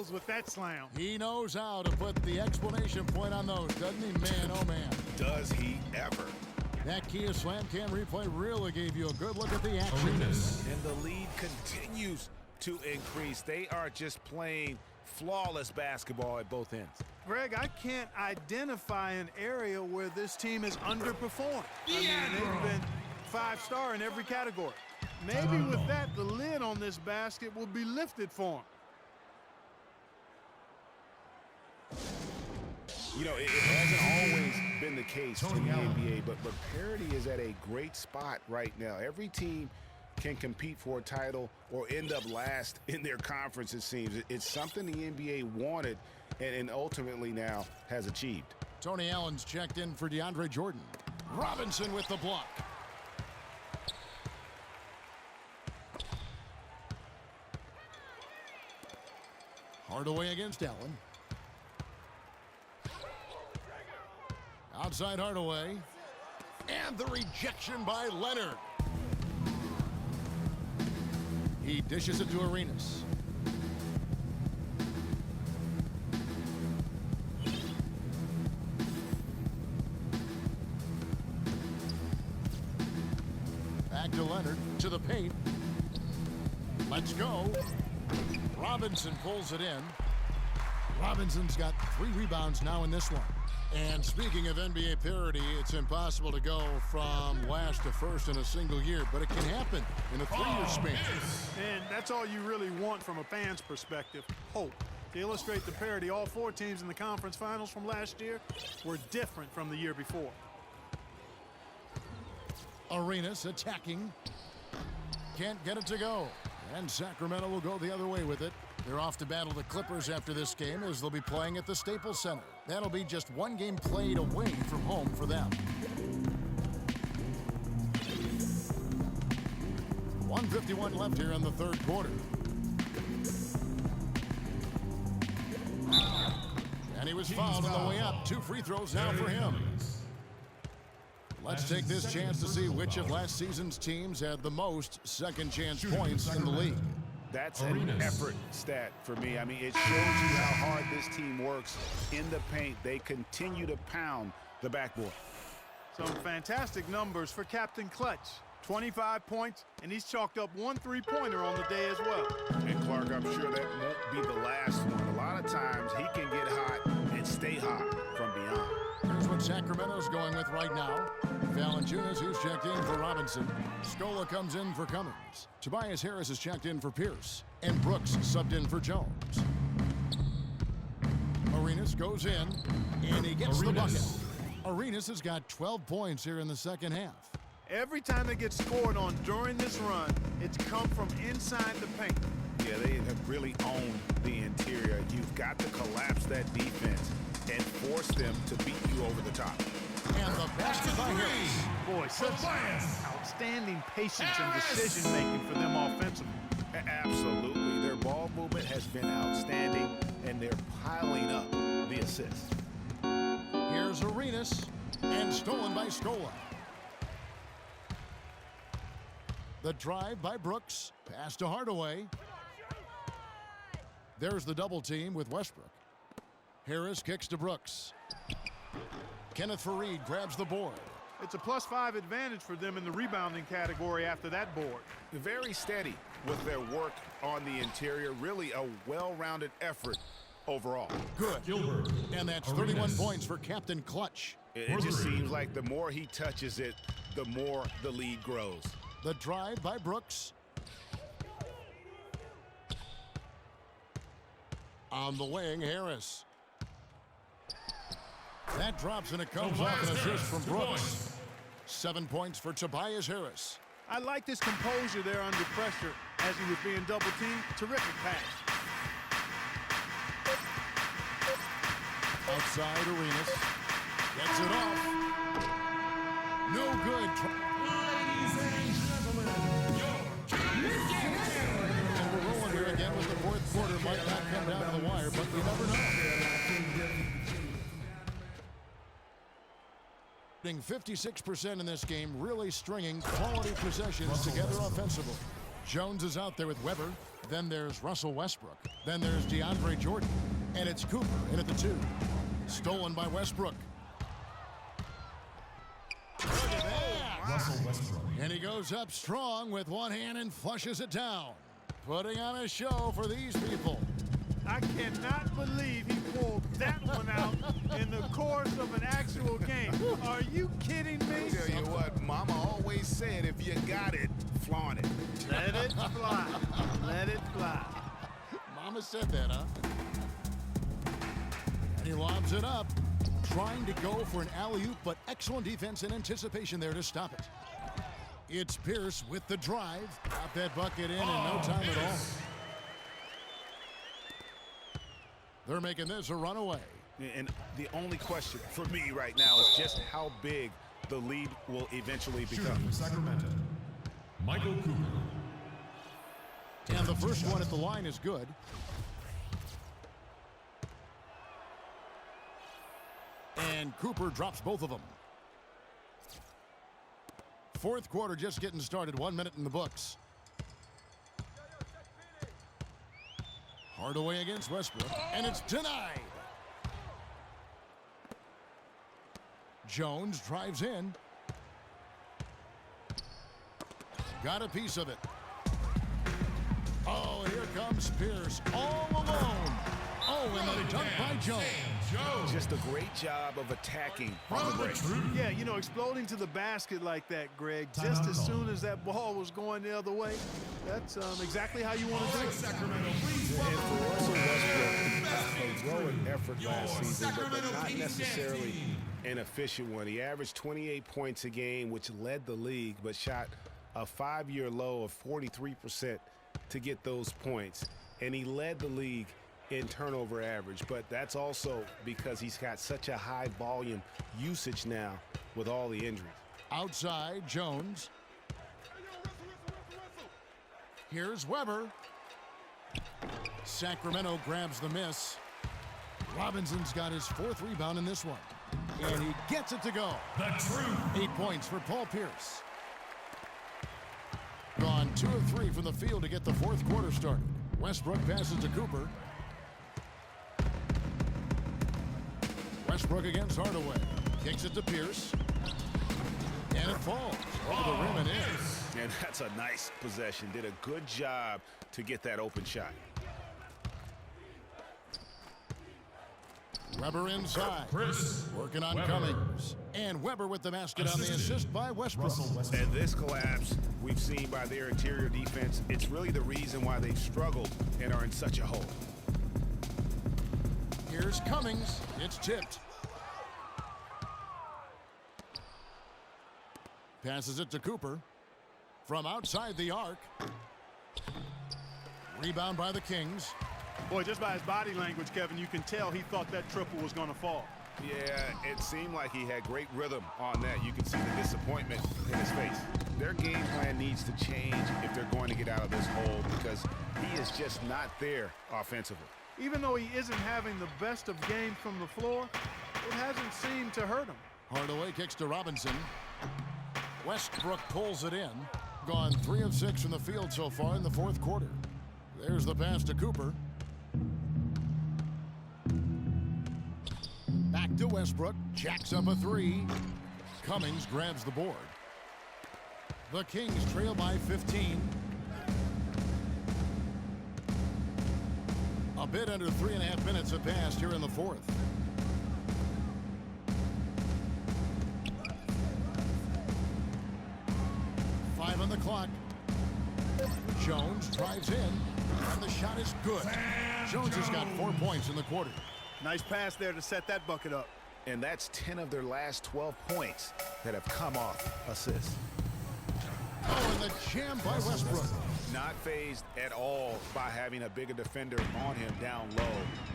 heels with that slam. He knows how to put the exclamation point on those, doesn't he? Man, oh man. Does he ever? That Kia Slam Cam replay really gave you a good look at the action. And the lead continues to increase. They are just playing flawless basketball at both ends. Greg, I can't identify an area where this team has underperformed. They've been 5-star in every category. Maybe with that, the lid on this basket will be lifted for them. You know, it hasn't always been the case in the NBA, but parity is at a great spot right now. Every team can compete for a title or end up last in their conference, it seems. It's something the NBA wanted and ultimately now has achieved. Tony Allen's checked in for DeAndre Jordan. Robinson with the block. Hardaway against Allen. Outside Hardaway. And the rejection by Leonard. He dishes it to Arenas. Back to Leonard, to the paint. Let's go. Robinson pulls it in. Robinson's got 3 rebounds now in this one. And speaking of NBA parity, it's impossible to go from last to first in a single year, but it can happen in a 3-year span. And that's all you really want from a fan's perspective, hope. To illustrate the parity, all 4 teams in the conference finals from last year were different from the year before. Arenas attacking. Can't get it to go. And Sacramento will go the other way with it. They're off to battle the Clippers after this game as they'll be playing at the Staples Center. That'll be just 1 game played away from home for them. 1:51 left here in the 3rd quarter. And he was fouled on the way up. 2 free throws now for him. Let's take this chance to see which of last season's teams had the most second chance points in the league. That's an effort stat for me. I mean, it shows you how hard this team works in the paint. They continue to pound the backboard. Some fantastic numbers for Captain Clutch. 25 points, and he's chalked up 1 3-pointer on the day as well. And Clark, I'm sure that won't be the last one. A lot of times he can get hot and stay hot from beyond. Here's what Sacramento's going with right now. Valanciunas, who's checked in for Robinson. Scola comes in for Cummings. Tobias Harris is checked in for Pierce. And Brooks subbed in for Jones. Arenas goes in, and he gets the bucket. Arenas has got 12 points here in the second half. Every time they get scored on during this run, it's come from inside the paint. Yeah, they have really owned the interior. You've got to collapse that defense and force them to beat you over the top. And the basket by Harris. Boy, such outstanding patience and decision-making for them offensively. Absolutely. Their ball movement has been outstanding, and they're piling up the assists. Here's Arenas, and stolen by Scola. The drive by Brooks. Pass to Hardaway. There's the double team with Westbrook. Harris kicks to Brooks. Kenneth Faried grabs the board. It's a +5 advantage for them in the rebounding category after that board. Very steady with their work on the interior. Really a well-rounded effort overall. Good. Gilbert. And that's 31 points for Captain Clutch. It just seems like the more he touches it, the more the lead grows. The drive by Brooks. On the wing, Harris. That drops, and it comes off an assist from Brooks. 7 points for Tobias Harris. I like his composure there under pressure as he was being double-teamed. Terrific pass. Outside Arenas. Gets it off. No good. Ladies and gentlemen, And we're rolling here again with the 4th quarter. Might not come down to the wire, but we never know. 56% in this game, really stringing quality possessions together offensively. Jones is out there with Weber. Then there's Russell Westbrook. Then there's DeAndre Jordan. And it's Cooper in at the 2. Stolen by Westbrook. Look at that. Russell Westbrook. And he goes up strong with one hand and flushes it down. Putting on a show for these people. I cannot believe he pulled that one out in the course of an actual game. Are you kidding me? Tell you what, Mama always said, if you got it, flaunt it. Let it fly. Let it fly. Mama said that, huh? And he lobs it up, trying to go for an alley-oop, but excellent defense and anticipation there to stop it. It's Pierce with the drive. Got that bucket in no time at all. They're making this a runaway. And the only question for me right now is just how big the lead will eventually become. Shooting for Sacramento, Michael Cooper. And the first one at the line is good. And Cooper drops both of them. Fourth quarter just getting started. 1 minute in the books. Hardaway against Westbrook, and it's denied. Jones drives in. Got a piece of it. Oh, and here comes Pierce all alone. Oh, and the dunk by Jones. Just a great job of attacking on the break. Yeah, you know, exploding to the basket like that, Greg, just as soon as that ball was going the other way, that's exactly how you want to do it. Sacramento, please And welcome for Russell Westbrook, a heroic effort last season, but not necessarily an efficient one. He averaged 28 points a game, which led the league, but shot a 5-year low of 43% to get those points. And he led the league in turnover average, but that's also because he's got such a high volume usage now with all the injuries. Outside, Jones. Here's Weber. Sacramento grabs the miss. Robinson's got his 4th rebound in this one. And he gets it to go. The truth. 8 points for Paul Pierce. Gone 2 of 3 from the field to get the 4th quarter started. Westbrook passes to Cooper. Westbrook against Hardaway. Kicks it to Pierce. And it falls over the rim and in. And that's a nice possession. Did a good job to get that open shot. Weber inside. Chris Working on Webber. Cummings. And Weber with the basket on the assist by Westbrook. Russell Westbrook. And this collapse we've seen by their interior defense, it's really the reason why they've struggled and are in such a hole. Here's Cummings. It's tipped. Passes it to Cooper. From outside the arc. Rebound by the Kings. Boy, just by his body language, Kevin, you can tell he thought that triple was going to fall. Yeah, it seemed like he had great rhythm on that. You can see the disappointment in his face. Their game plan needs to change if they're going to get out of this hole because he is just not there offensively. Even though he isn't having the best of games from the floor, it hasn't seemed to hurt him. Hardaway kicks to Robinson. Westbrook pulls it in. Gone 3 of 6 from the field so far in the 4th quarter. There's the pass to Cooper. Back to Westbrook. Jacks up a 3. Cummings grabs the board. The Kings trail by 15. A bit under 3.5 minutes have passed here in the 4th. Five on the clock. Jones drives in, and the shot is good. Jones has got 4 points in the quarter. Nice pass there to set that bucket up. And that's 10 of their last 12 points that have come off assists. Oh, and the jam by Westbrook. Not fazed at all by having a bigger defender on him down low.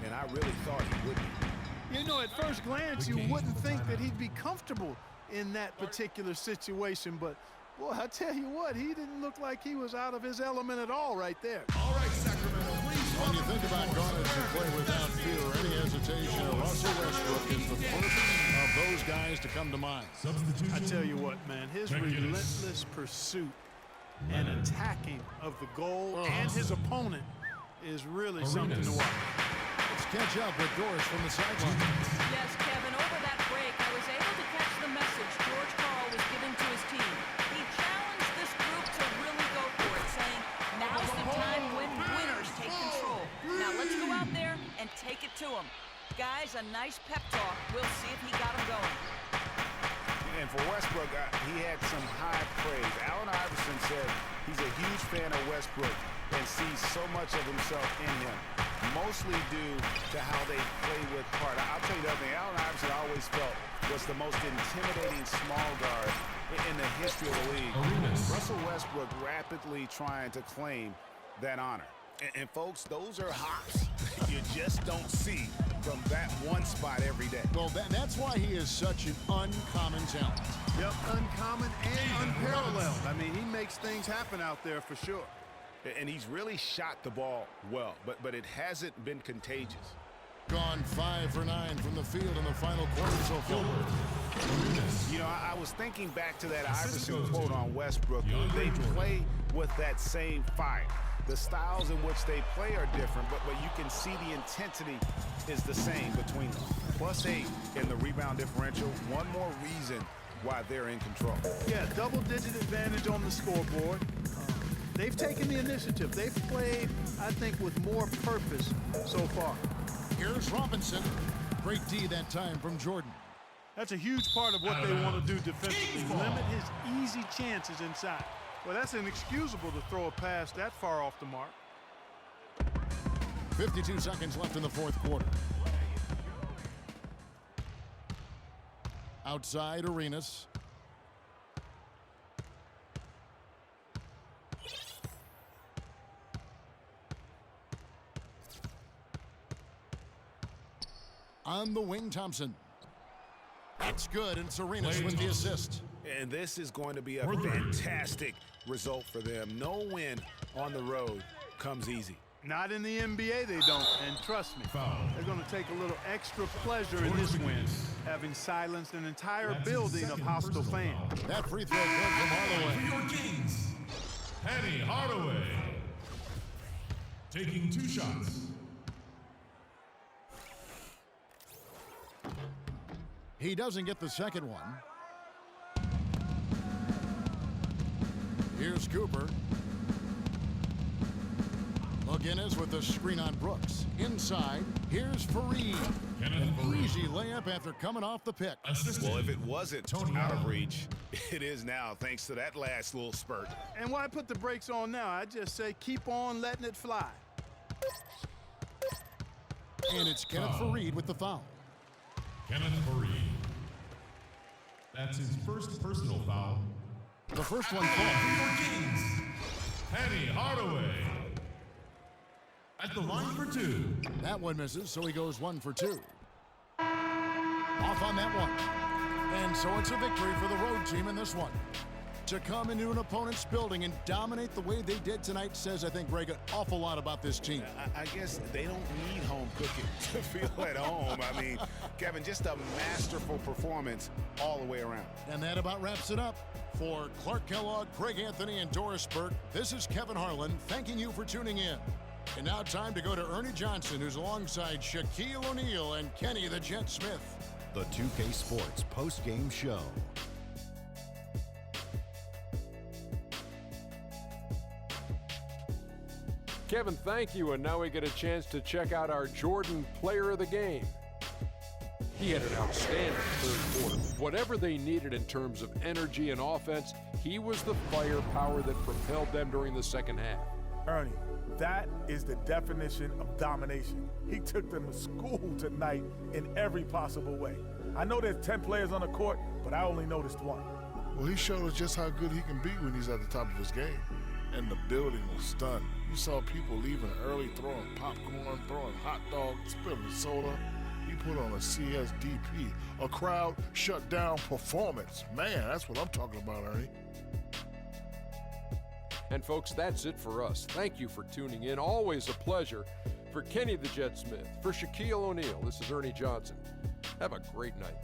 And I really thought he would be. You know, at first glance, you wouldn't think that he'd be comfortable in that particular situation, but boy, I tell you what, he didn't look like he was out of his element at all right there. All right, Sacramento, please. When you think about guards who play without fear or any hesitation, Russell Westbrook is the first of those guys to come to mind. I tell you what, man, his relentless pursuit and attacking of the goal and his opponent is really something to watch. Let's catch up with Doris from the sideline. Yes, Kevin, over that break, I was able to catch the message George Karl was giving to his team. He challenged this group to really go for it, saying, now's the time when winners take control. Now let's go out there and take it to them. Guys, a nice pep talk. We'll see if he got him going. And for Westbrook, he had some high praise. Allen Iverson said he's a huge fan of Westbrook and sees so much of himself in him, mostly due to how they play with heart. I'll tell you the other thing, Allen Iverson always felt was the most intimidating small guard in the history of the league. Russell Westbrook rapidly trying to claim that honor. And folks, those are hops you just don't see from that one spot every day. Well, that's why he is such an uncommon talent. Yep, uncommon and unparalleled. I mean, he makes things happen out there for sure. And he's really shot the ball well, but it hasn't been contagious. Gone 5 for 9 from the field in the final quarter so far. You know, I was thinking back to that Iverson quote on Westbrook. They play with that same fire. The styles in which they play are different, but you can see the intensity is the same between them. +8 in the rebound differential. One more reason why they're in control. Yeah, double-digit advantage on the scoreboard. They've taken the initiative. They've played, I think, with more purpose so far. Here's Robinson. Great D that time from Jordan. That's a huge part of what they want to do defensively. Limit his easy chances inside. Well, that's inexcusable to throw a pass that far off the mark. 52 seconds left in the fourth quarter. Outside Arenas. On the wing, Thompson. That's good, and it's Arenas with the assist. And this is going to be a fantastic result for them. No win on the road comes easy. Not in the NBA, they don't. And trust me, they're going to take a little extra pleasure in this win, having silenced an entire building of hostile fans. That free throw good from Hardaway. For your Kings, Penny Hardaway. Taking 2 shots. He doesn't get the second one. Here's Cooper. McGinnis with the screen on Brooks. Inside, here's Fareed. An easy layup after coming off the pick. Well, if it wasn't out of reach, it is now thanks to that last little spurt. And why put the brakes on now? I just say keep on letting it fly. And it's Kenneth Fareed with the foul. Kenneth Fareed. That's his first personal foul. The first one For falls. your Kings, Penny Hardaway. At the line for 2. That one misses, so he goes 1 for 2. Off on that one. And so it's a victory for the road team in this one. To come into an opponent's building and dominate the way they did tonight says, I think, Greg, an awful lot about this team. I guess they don't need home cooking to feel at home. I mean, Kevin, just a masterful performance all the way around. And that about wraps it up. For Clark Kellogg, Greg Anthony, and Doris Burke, this is Kevin Harlan thanking you for tuning in. And now time to go to Ernie Johnson, who's alongside Shaquille O'Neal and Kenny the Jet Smith. The 2K Sports post-game show. Kevin, thank you, and now we get a chance to check out our Jordan Player of the Game. He had an outstanding third quarter. Whatever they needed in terms of energy and offense, he was the firepower that propelled them during the second half. Ernie, that is the definition of domination. He took them to school tonight in every possible way. I know there's 10 players on the court, but I only noticed one. Well, he showed us just how good he can be when he's at the top of his game. And the building was stunned. You saw people leaving early, throwing popcorn, throwing hot dogs, spilling soda. He put on a CSDP, a crowd shut down performance. Man, that's what I'm talking about, Ernie. And folks, that's it for us. Thank you for tuning in. Always a pleasure. For Kenny the Jet Smith, for Shaquille O'Neal, this is Ernie Johnson. Have a great night.